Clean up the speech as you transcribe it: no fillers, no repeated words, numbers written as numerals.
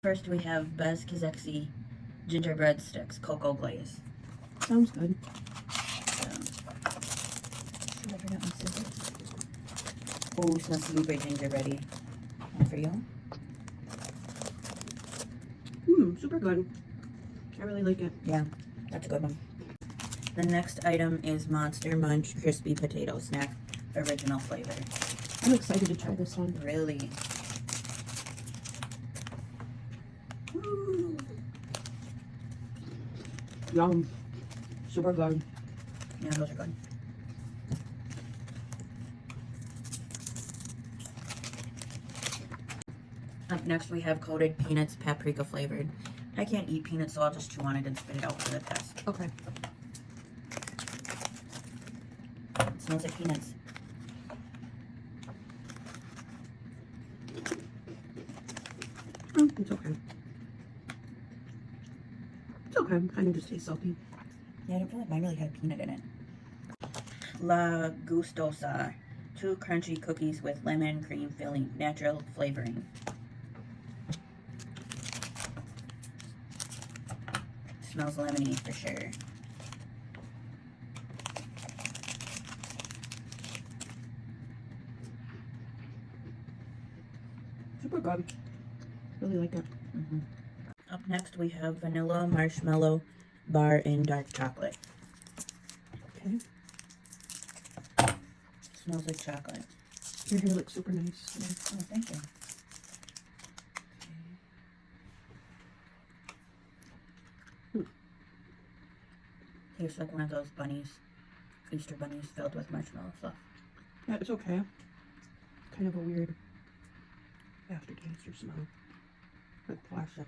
First, we have Bez Kizexi gingerbread sticks, cocoa glaze. Sounds good. Should I forget my scissors? Oh, smells super gingerbready. One for you. Super good. I really like it. Yeah, that's a good one. The next item is Monster Munch Crispy Potato Snack, original flavor. I'm excited to try this one. Really? Yum. Super good. Yeah, those are good. Up next, we have coated peanuts, paprika flavored. I can't eat peanuts, so I'll just chew on it and spit it out for the test. Okay. It smells like peanuts. It's okay. It's okay. Kind of just tastes salty. Yeah, I don't feel like mine really had peanut in it. La Gustosa. 2 crunchy cookies with lemon cream filling, natural flavoring. Smells lemony for sure. Super good. Really like it. Up next, we have vanilla marshmallow bar in dark chocolate. Okay. Smells like chocolate. Your hair looks super nice. Oh, thank you. Tastes like one of those bunnies, Easter bunnies filled with marshmallow fluff. Yeah, it's okay. Kind of a weird aftertaste or smell. Like plastic.